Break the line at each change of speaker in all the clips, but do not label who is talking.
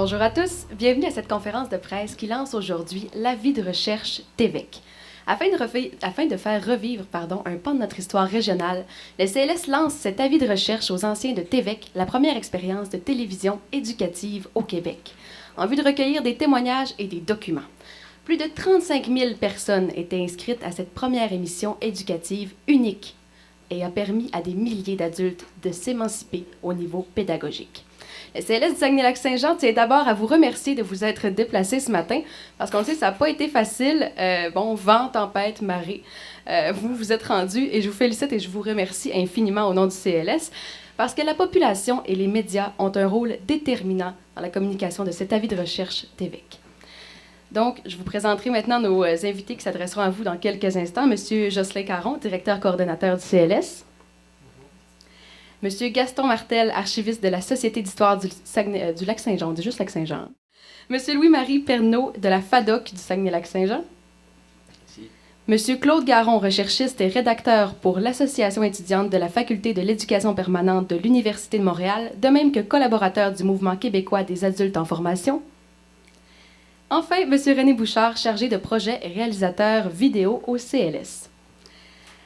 Bonjour à tous, bienvenue à cette conférence de presse qui lance aujourd'hui l'avis de recherche TVEC. Afin de faire revivre un pan de notre histoire régionale, le CLS lance cet avis de recherche aux anciens de TVEC, la première expérience de télévision éducative au Québec, en vue de recueillir des témoignages et des documents. Plus de 35 000 personnes étaient inscrites à cette première émission éducative unique et a permis à des milliers d'adultes de s'émanciper au niveau pédagogique. Le CLS du Saguenay-Lac-Saint-Jean tient d'abord à vous remercier de vous être déplacés ce matin, parce qu'on le sait, ça n'a pas été facile. Vent, tempête, marée, vous vous êtes rendus et je vous félicite et je vous remercie infiniment au nom du CLS, parce que la population et les médias ont un rôle déterminant dans la communication de cet avis de recherche TVEC. Donc, je vous présenterai maintenant nos invités qui s'adresseront à vous dans quelques instants. Monsieur Jocelyn Caron, directeur coordonnateur du CLS. Monsieur Gaston Martel, archiviste de la Société d'histoire du Lac-Saint-Jean, on dit juste Lac-Saint-Jean. Monsieur Louis-Marie Pernaud, de la FADOC du Saguenay-Lac-Saint-Jean. Merci. Monsieur Claude Garon, recherchiste et rédacteur pour l'Association étudiante de la Faculté de l'éducation permanente de l'Université de Montréal, de même que collaborateur du Mouvement québécois des adultes en formation. Enfin, monsieur René Bouchard, chargé de projet et réalisateur vidéo au CLS.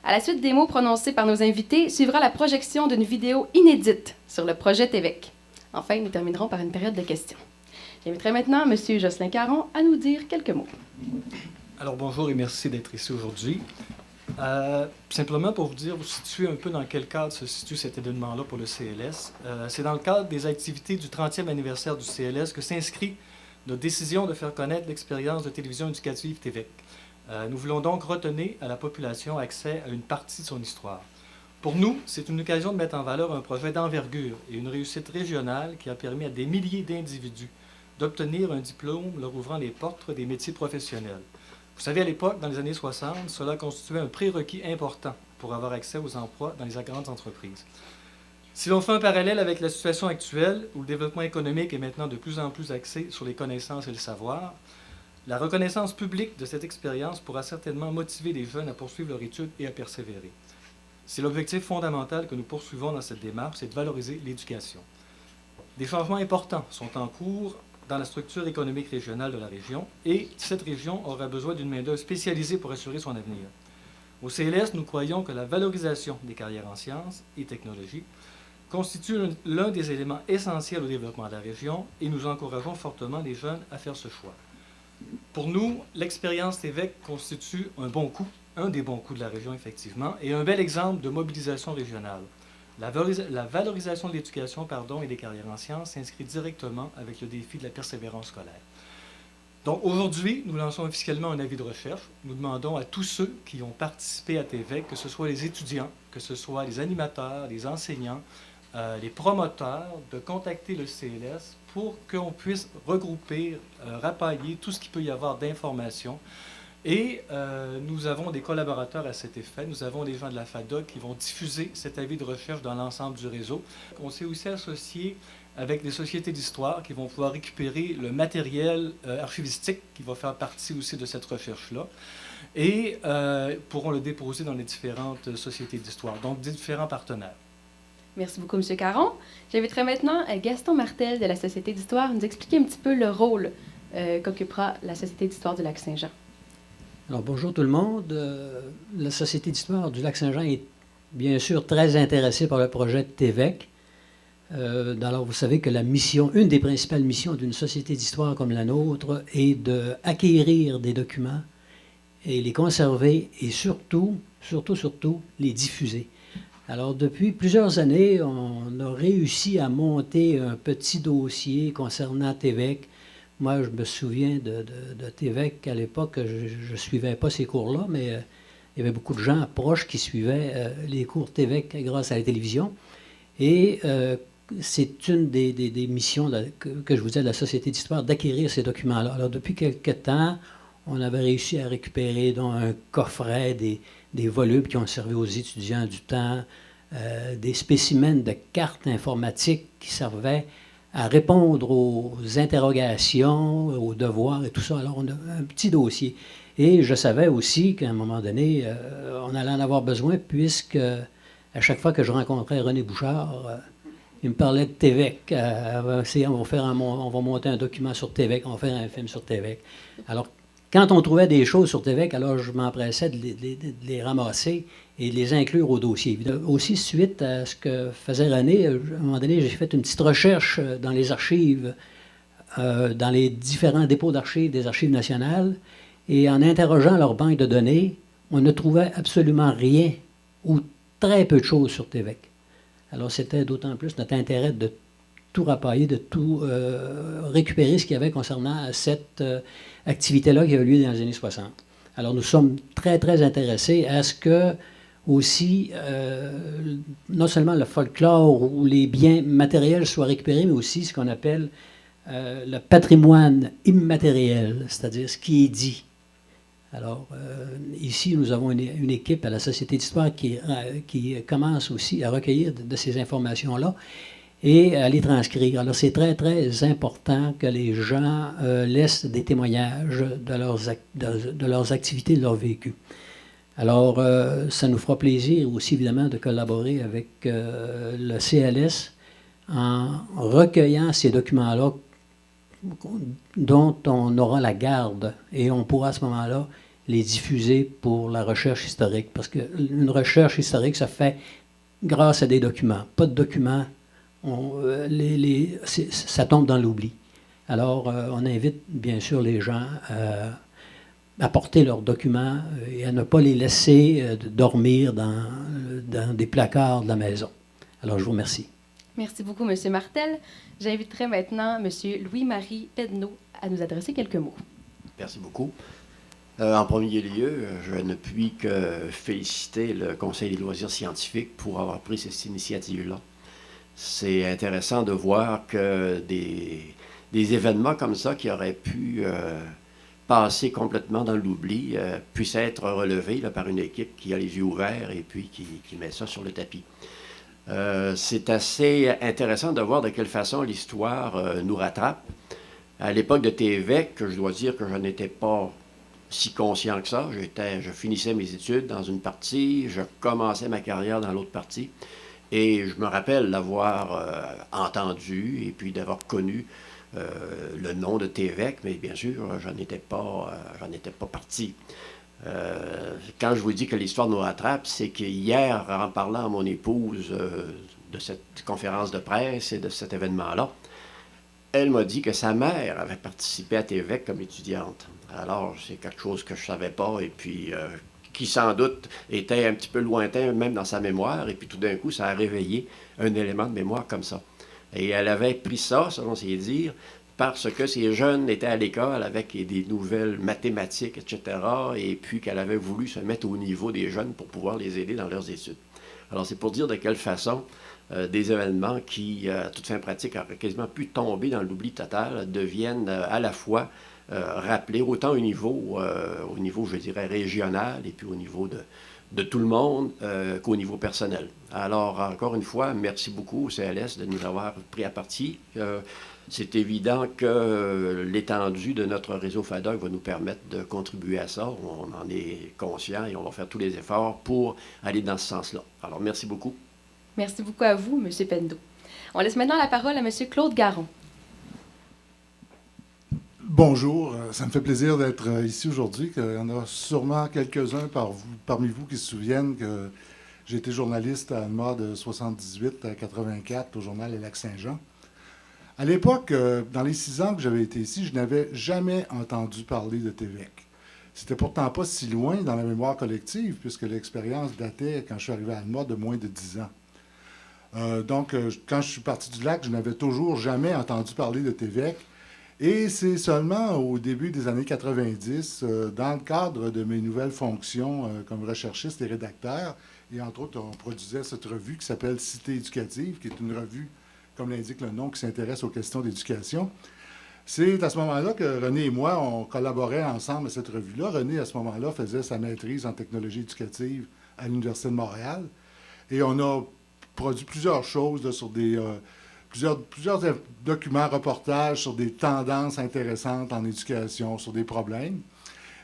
À la suite des mots prononcés par nos invités, suivra la projection d'une vidéo inédite sur le projet TVEC. Enfin, nous terminerons par une période de questions. J'inviterai maintenant M. Jocelyn Caron à nous dire quelques mots.
Alors bonjour et merci d'être ici aujourd'hui. Simplement pour vous dire, vous situez un peu dans quel cadre se situe cet événement-là pour le CLS. C'est dans le cadre des activités du 30e anniversaire du CLS que s'inscrit notre décision de faire connaître l'expérience de télévision éducative TVEC. Nous voulons donc retenir à la population accès à une partie de son histoire. Pour nous, c'est une occasion de mettre en valeur un projet d'envergure et une réussite régionale qui a permis à des milliers d'individus d'obtenir un diplôme leur ouvrant les portes des métiers professionnels. Vous savez, à l'époque, dans les années 60, cela constituait un prérequis important pour avoir accès aux emplois dans les grandes entreprises. Si l'on fait un parallèle avec la situation actuelle, où le développement économique est maintenant de plus en plus axé sur les connaissances et le savoir, la reconnaissance publique de cette expérience pourra certainement motiver les jeunes à poursuivre leur étude et à persévérer. C'est l'objectif fondamental que nous poursuivons dans cette démarche, c'est de valoriser l'éducation. Des changements importants sont en cours dans la structure économique régionale de la région et cette région aura besoin d'une main-d'œuvre spécialisée pour assurer son avenir. Au CLS, nous croyons que la valorisation des carrières en sciences et technologies constitue l'un des éléments essentiels au développement de la région et nous encourageons fortement les jeunes à faire ce choix. Pour nous, l'expérience TVEC constitue un des bons coups de la région, effectivement, et un bel exemple de mobilisation régionale. La valorisation de l'éducation et des carrières en sciences s'inscrit directement avec le défi de la persévérance scolaire. Donc aujourd'hui, nous lançons officiellement un avis de recherche. Nous demandons à tous ceux qui ont participé à TVEC, que ce soit les étudiants, que ce soit les animateurs, les enseignants, les promoteurs, de contacter le CLS pour qu'on puisse regrouper, rapailler tout ce qu'il peut y avoir d'informations. Et nous avons des collaborateurs à cet effet. Nous avons des gens de la FADOC qui vont diffuser cet avis de recherche dans l'ensemble du réseau. On s'est aussi associé avec des sociétés d'histoire qui vont pouvoir récupérer le matériel archivistique qui va faire partie aussi de cette recherche-là et pourront le déposer dans les différentes sociétés d'histoire, donc différents partenaires.
Merci beaucoup, M. Caron. J'inviterai maintenant Gaston Martel de la Société d'histoire nous expliquer un petit peu le rôle qu'occupera la Société d'histoire du Lac-Saint-Jean.
Alors, bonjour tout le monde. La Société d'histoire du Lac-Saint-Jean est bien sûr très intéressée par le projet de TVEC. Alors, vous savez que une des principales missions d'une société d'histoire comme la nôtre est d'acquérir des documents et les conserver et surtout, les diffuser. Alors, depuis plusieurs années, on a réussi à monter un petit dossier concernant TVEC. Moi, je me souviens de TVEC à l'époque. Je ne suivais pas ces cours-là, mais il y avait beaucoup de gens proches qui suivaient les cours TVEC grâce à la télévision. Et c'est une des missions que je vous disais de la Société d'histoire, d'acquérir ces documents-là. Alors, depuis quelque temps, on avait réussi à récupérer dans un coffret des volumes qui ont servi aux étudiants du temps, des spécimens de cartes informatiques qui servaient à répondre aux interrogations, aux devoirs et tout ça. Alors, on a un petit dossier. Et je savais aussi qu'à un moment donné, on allait en avoir besoin puisque à chaque fois que je rencontrais René Bouchard, Il me parlait de TVEC. On va monter un document sur TVEC, on va faire un film sur TVEC. Alors, quand on trouvait des choses sur TVEC, alors je m'empressais de les ramasser et de les inclure au dossier. Aussi, suite à ce que faisait René, à un moment donné, j'ai fait une petite recherche dans les archives, dans les différents dépôts d'archives des Archives nationales, et en interrogeant leur banque de données, on ne trouvait absolument rien ou très peu de choses sur TVEC. Alors, c'était d'autant plus notre intérêt de tout rapailler, de tout récupérer ce qu'il y avait concernant cette activité-là qui a eu lieu dans les années 60. Alors, nous sommes très, très intéressés à ce que, aussi, non seulement le folklore ou les biens matériels soient récupérés, mais aussi ce qu'on appelle le patrimoine immatériel, c'est-à-dire ce qui est dit. Alors, ici, nous avons une équipe à la Société d'histoire qui commence aussi à recueillir de ces informations-là et à les transcrire. Alors, c'est très, très important que les gens laissent des témoignages de leurs activités, de leur vécu. Alors, ça nous fera plaisir aussi, évidemment, de collaborer avec le CLS en recueillant ces documents-là dont on aura la garde et on pourra à ce moment-là les diffuser pour la recherche historique. Parce qu'une recherche historique, ça fait grâce à des documents. Pas de documents, ça tombe dans l'oubli. Alors, on invite bien sûr les gens à apporter leurs documents et à ne pas les laisser dormir dans des placards de la maison. Alors, je vous remercie.
Merci beaucoup, M. Martel. J'inviterai maintenant M. Louis-Marie Pedneau à nous adresser quelques mots.
Merci beaucoup. En premier lieu, je ne puis que féliciter le Conseil des loisirs scientifiques pour avoir pris cette initiative-là. C'est intéressant de voir que des événements comme ça qui auraient pu passer complètement dans l'oubli puissent être relevés là, par une équipe qui a les yeux ouverts et puis qui met ça sur le tapis. C'est assez intéressant de voir de quelle façon l'histoire nous rattrape. À l'époque de TVEC, je dois dire que je n'étais pas si conscient que ça. Je finissais mes études dans une partie, je commençais ma carrière dans l'autre partie. Et je me rappelle l'avoir entendu et puis d'avoir connu le nom de TVEC, mais bien sûr, j'en étais pas parti. Quand je vous dis que l'histoire nous rattrape, c'est qu'hier, en parlant à mon épouse de cette conférence de presse et de cet événement-là, elle m'a dit que sa mère avait participé à TVEC comme étudiante. Alors, c'est quelque chose que je ne savais pas et puis qui, sans doute, était un petit peu lointain même dans sa mémoire. Et puis, tout d'un coup, ça a réveillé un élément de mémoire comme ça. Et elle avait pris ça, selon ses dires, parce que ces jeunes étaient à l'école avec des nouvelles mathématiques, etc., et puis qu'elle avait voulu se mettre au niveau des jeunes pour pouvoir les aider dans leurs études. Alors, c'est pour dire de quelle façon des événements qui, à toute fin pratique, auraient quasiment pu tomber dans l'oubli total, deviennent à la fois rappelés autant au niveau, je dirais, régional, et puis au niveau de tout le monde qu'au niveau personnel. Alors, encore une fois, merci beaucoup au CLS de nous avoir pris à partie. C'est évident que l'étendue de notre réseau FADOC va nous permettre de contribuer à ça. On en est conscient et on va faire tous les efforts pour aller dans ce sens-là. Alors, merci beaucoup.
Merci beaucoup à vous, M. Pedneau. On laisse maintenant la parole à M. Claude Garon.
Bonjour, ça me fait plaisir d'être ici aujourd'hui. Il y en a sûrement quelques-uns parmi vous qui se souviennent que j'ai été journaliste à Alma de 78 à 84 au journal Le Lac-Saint-Jean. À l'époque, dans les 6 ans que j'avais été ici, je n'avais jamais entendu parler de TVEC. C'était pourtant pas si loin dans la mémoire collective, puisque l'expérience datait, quand je suis arrivé à Alma, de moins de 10 ans. Donc, quand je suis parti du lac, je n'avais toujours jamais entendu parler de TVEC. Et c'est seulement au début des années 90, dans le cadre de mes nouvelles fonctions comme recherchiste et rédacteur, et entre autres, on produisait cette revue qui s'appelle Cité éducative, qui est une revue, comme l'indique le nom, qui s'intéresse aux questions d'éducation. C'est à ce moment-là que René et moi, on collaborait ensemble à cette revue-là. René, à ce moment-là, faisait sa maîtrise en technologie éducative à l'Université de Montréal. Et on a produit plusieurs choses là, sur des... Plusieurs documents, reportages sur des tendances intéressantes en éducation, sur des problèmes.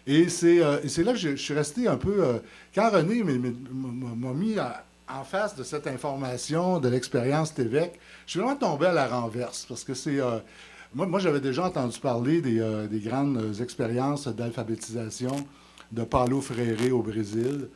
Et c'est là que je suis resté un peu... quand René m'a mis en face de cette information de l'expérience TVEC, je suis vraiment tombé à la renverse parce que c'est... moi, j'avais déjà entendu parler des grandes expériences d'alphabétisation de Paulo Freire au Brésil,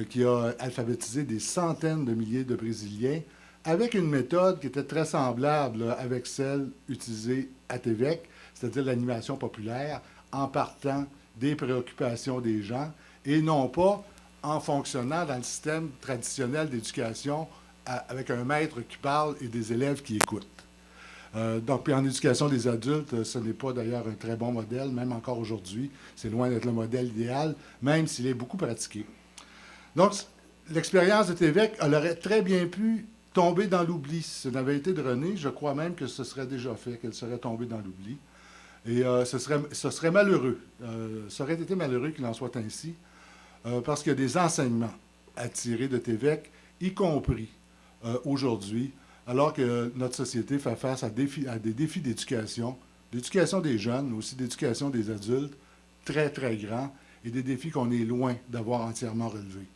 qui a alphabétisé des centaines de milliers de Brésiliens avec une méthode qui était très semblable là, avec celle utilisée à TVEC, c'est-à-dire l'animation populaire, en partant des préoccupations des gens et non pas en fonctionnant dans le système traditionnel d'éducation avec un maître qui parle et des élèves qui écoutent. Donc, puis en éducation des adultes, ce n'est pas d'ailleurs un très bon modèle, même encore aujourd'hui. C'est loin d'être le modèle idéal, même s'il est beaucoup pratiqué. Donc, l'expérience de TVEC, elle aurait très bien pu tomber dans l'oubli. Si ce n'avait été de René, je crois même que ce serait déjà fait, qu'elle serait tombée dans l'oubli. Et ce serait malheureux. Ça aurait été malheureux qu'il en soit ainsi, parce qu'il y a des enseignements à tirer de TVEC, y compris aujourd'hui, alors que notre société fait face à des défis d'éducation des jeunes, mais aussi d'éducation des adultes, très, très grands, et des défis qu'on est loin d'avoir entièrement relevés.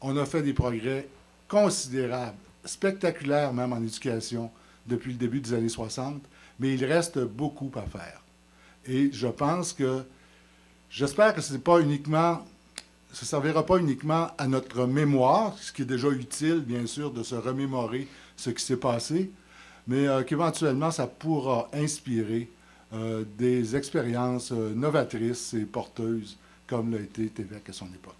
On a fait des progrès considérables, spectaculaires même en éducation, depuis le début des années 60, mais il reste beaucoup à faire. Et je pense que, j'espère que ce ne servira pas uniquement à notre mémoire, ce qui est déjà utile, bien sûr, de se remémorer ce qui s'est passé, mais qu'éventuellement, ça pourra inspirer des expériences novatrices et porteuses, comme l'a été TVEC à son époque.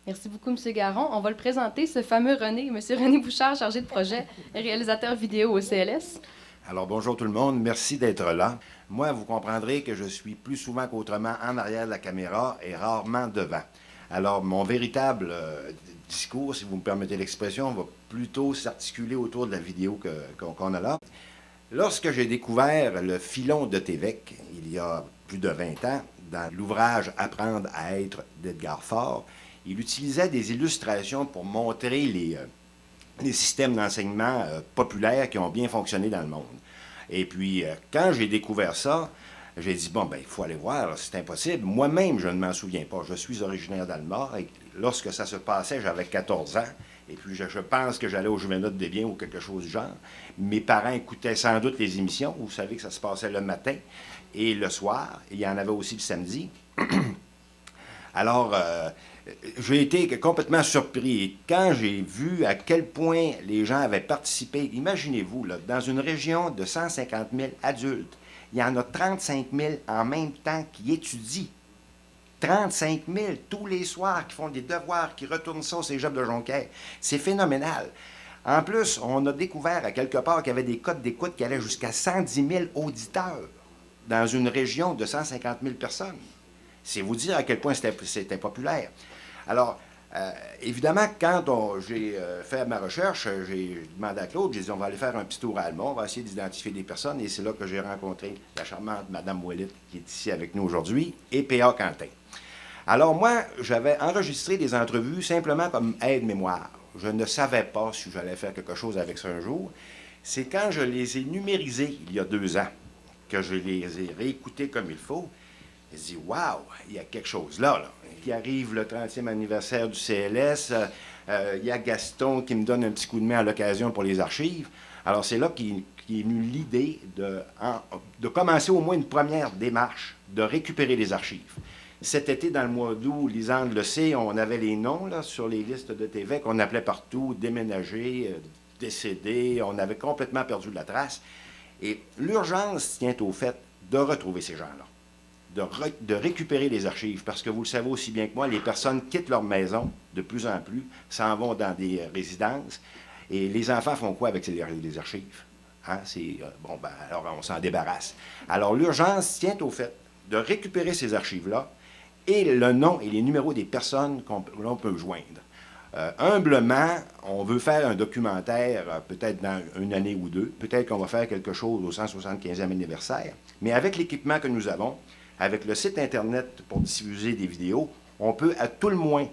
Merci beaucoup, M. Garon. On va le présenter, ce fameux René, M. René Bouchard, chargé de projet et réalisateur vidéo au CLS.
Alors, bonjour tout le monde. Merci d'être là. Moi, vous comprendrez que je suis plus souvent qu'autrement en arrière de la caméra et rarement devant. Alors, mon véritable discours, si vous me permettez l'expression, va plutôt s'articuler autour de la vidéo qu'on a là. Lorsque j'ai découvert le filon de TVEC, il y a plus de 20 ans, dans l'ouvrage « Apprendre à être » d'Edgar Faure, il utilisait des illustrations pour montrer les systèmes d'enseignement populaires qui ont bien fonctionné dans le monde. Et puis, quand j'ai découvert ça, j'ai dit, bon, ben il faut aller voir, c'est impossible. Moi-même, je ne m'en souviens pas. Je suis originaire d'Alma, et lorsque ça se passait, j'avais 14 ans, et puis je pense que j'allais au Juvénat de Desbiens ou quelque chose du genre. Mes parents écoutaient sans doute les émissions. Vous savez que ça se passait le matin et le soir. Il y en avait aussi le samedi. Alors, j'ai été complètement surpris. Et quand j'ai vu à quel point les gens avaient participé, imaginez-vous, là, dans une région de 150 000 adultes, il y en a 35 000 en même temps qui étudient. 35 000 tous les soirs qui font des devoirs, qui retournent ça au cégep de Jonquière. C'est phénoménal. En plus, on a découvert à quelque part qu'il y avait des codes d'écoute qui allaient jusqu'à 110 000 auditeurs dans une région de 150 000 personnes. C'est vous dire à quel point c'était populaire. Alors, évidemment, quand j'ai fait ma recherche, j'ai demandé à Claude, j'ai dit, on va aller faire un petit tour à Alma, on va essayer d'identifier des personnes, et c'est là que j'ai rencontré la charmante Mme Ouellette, qui est ici avec nous aujourd'hui, et P.A. Quentin. Alors moi, j'avais enregistré des entrevues simplement comme aide-mémoire. Je ne savais pas si j'allais faire quelque chose avec ça un jour. C'est quand je les ai numérisées, il y a 2 ans, que je les ai réécoutées comme il faut. Je me dis, waouh, il y a quelque chose là. Qui arrive le 30e anniversaire du CLS. Il y a Gaston qui me donne un petit coup de main à l'occasion pour les archives. Alors, c'est là qu'est venue l'idée de commencer au moins une première démarche de récupérer les archives. Cet été, dans le mois d'août, Lisande le sait, on avait les noms là, sur les listes de TVEC, on appelait partout déménagés, décédés, on avait complètement perdu la trace. Et l'urgence tient au fait de retrouver ces gens-là. De récupérer les archives, parce que vous le savez aussi bien que moi, les personnes quittent leur maison de plus en plus, s'en vont dans des résidences, et les enfants font quoi avec les archives? Hein? Alors on s'en débarrasse. Alors l'urgence tient au fait de récupérer ces archives-là, et le nom et les numéros des personnes l'on peut joindre. Humblement, on veut faire un documentaire peut-être dans 1 année ou 2, peut-être qu'on va faire quelque chose au 175e anniversaire, mais avec l'équipement que nous avons, avec le site Internet pour diffuser des vidéos, on peut à tout le moins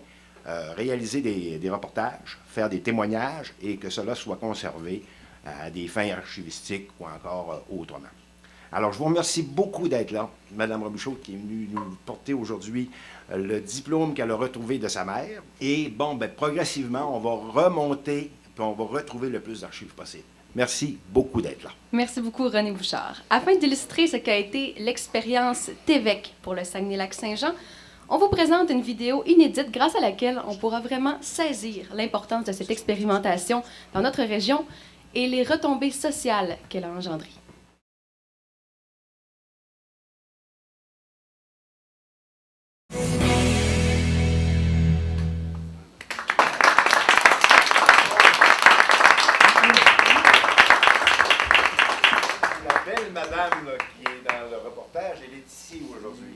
réaliser des reportages, faire des témoignages et que cela soit conservé à des fins archivistiques ou encore autrement. Alors, je vous remercie beaucoup d'être là, Mme Robichaud, qui est venue nous porter aujourd'hui le diplôme qu'elle a retrouvé de sa mère. Et bon, ben, progressivement, on va remonter, puis on va retrouver le plus d'archives possible. Merci beaucoup d'être là.
Merci beaucoup, René Bouchard. Afin d'illustrer ce qu'a été l'expérience TVEC pour le Saguenay-Lac-Saint-Jean, on vous présente une vidéo inédite grâce à laquelle on pourra vraiment saisir l'importance de cette expérimentation dans notre région et les retombées sociales qu'elle a engendrées.
La belle madame là, qui est dans le reportage, elle est ici aujourd'hui.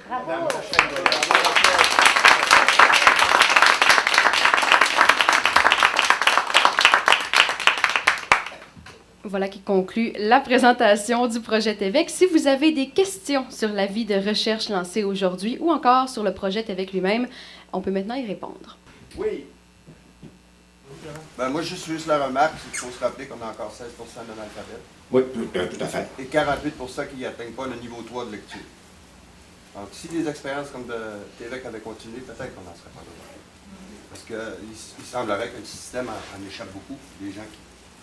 Bravo!
Voilà qui conclut la présentation du projet TVEC. Si vous avez des questions sur la vie de recherche lancée aujourd'hui ou encore sur le projet TVEC lui-même, on peut maintenant y répondre.
Oui.
Ben, moi, juste la remarque, c'est qu'il faut se rappeler qu'on a encore 16 d'analphabètes
Oui, tout à fait.
et 48 qui n'atteignent pas le niveau 3 de lecture. Donc, si des expériences comme de TVEC avaient continué, peut-être qu'on n'en serait pas là. Parce qu'il semblerait que le système en échappe beaucoup. Des gens qui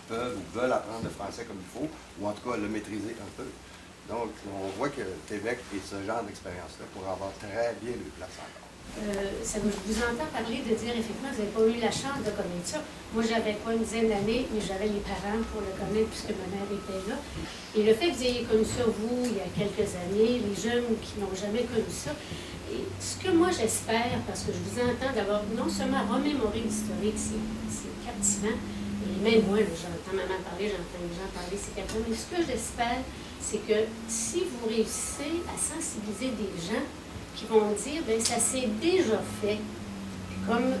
peuvent ou veulent apprendre le français comme il faut, ou en tout cas le maîtriser un peu. Donc, on voit que TVEC et ce genre d'expérience-là pourraient avoir très bien le place encore.
Je vous entends parler de dire, effectivement, vous n'avez pas eu la chance de connaître ça. Moi, j'avais pas une dizaine d'années, mais j'avais les parents pour le connaître puisque ma mère était là. Et le fait que vous ayez connu ça, vous, il y a quelques années, les jeunes qui n'ont jamais connu ça, et ce que moi j'espère, parce que je vous entends d'abord, non seulement remémorer l'historique, c'est captivant, et même moi, j'entends maman parler, j'entends les gens parler, c'est captivant, mais ce que j'espère, c'est que si vous réussissez à sensibiliser des gens qui vont dire, bien, ça s'est déjà fait. Comme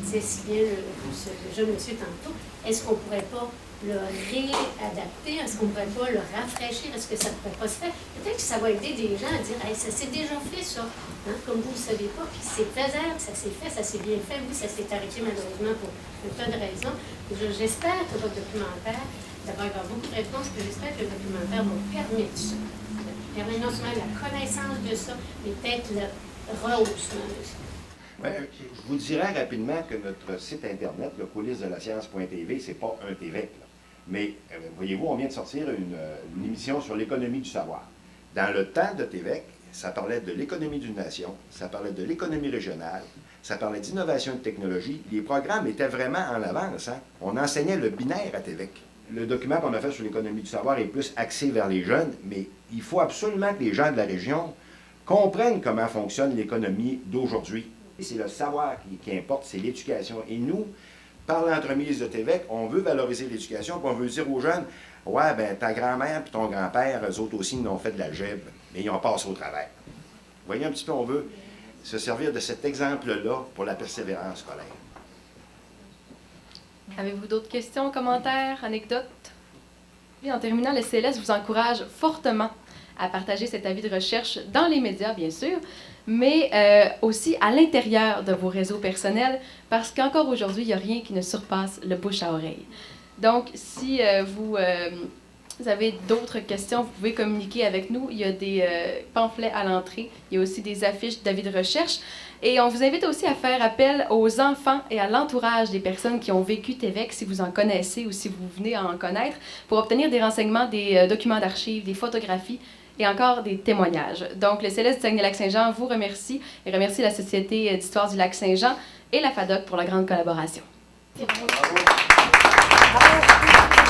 disait si bien le jeune monsieur tantôt, est-ce qu'on ne pourrait pas le réadapter? Est-ce qu'on ne pourrait pas le rafraîchir? Est-ce que ça ne pourrait pas se faire? Peut-être que ça va aider des gens à dire, hey, ça s'est déjà fait, ça. Hein? Comme vous ne le savez pas, puis c'est faisable, ça s'est fait, ça s'est bien fait. Oui, ça s'est arrêté malheureusement pour un tas de raisons. J'espère que votre documentaire, d'abord, il va y avoir beaucoup de réponses, puis j'espère que le documentaire va permettre ça. Permet non seulement la connaissance de ça, mais peut-être le rehaussement de ça.
Ben, je vous dirais rapidement que notre site internet, le coulissedelaScience.tv, c'est pas un TVEC. Là. Mais voyez-vous, on vient de sortir une émission sur l'économie du savoir. Dans le temps de TVEC, ça parlait de l'économie d'une nation, ça parlait de l'économie régionale, ça parlait d'innovation et de technologie. Les programmes étaient vraiment en avance. Hein? On enseignait le binaire à TVEC. Le document qu'on a fait sur l'économie du savoir est plus axé vers les jeunes, mais il faut absolument que les gens de la région comprennent comment fonctionne l'économie d'aujourd'hui. C'est le savoir qui importe, c'est l'éducation. Et nous, par l'entremise de TVEC, on veut valoriser l'éducation, puis on veut dire aux jeunes, ouais, ben ta grand-mère puis ton grand-père, eux autres aussi, ils ont fait de l'algèbre, mais ils ont passé au travers. Vous voyez un petit peu, on veut se servir de cet exemple-là pour la persévérance scolaire.
Avez-vous d'autres questions, commentaires, anecdotes? Et en terminant, le CLS vous encourage fortement à partager cet avis de recherche dans les médias, bien sûr, mais aussi à l'intérieur de vos réseaux personnels, parce qu'encore aujourd'hui, il n'y a rien qui ne surpasse le bouche à oreille. Donc, si vous avez d'autres questions, vous pouvez communiquer avec nous. Il y a des pamphlets à l'entrée. Il y a aussi des affiches d'avis de recherche. Et on vous invite aussi à faire appel aux enfants et à l'entourage des personnes qui ont vécu TVEC, si vous en connaissez ou si vous venez à en connaître, pour obtenir des renseignements, des documents d'archives, des photographies et encore des témoignages. Donc, le CLS du Saguenay-Lac-Saint-Jean vous remercie et remercie la Société d'histoire du Lac-Saint-Jean et la FADOC pour la grande collaboration.
Bravo.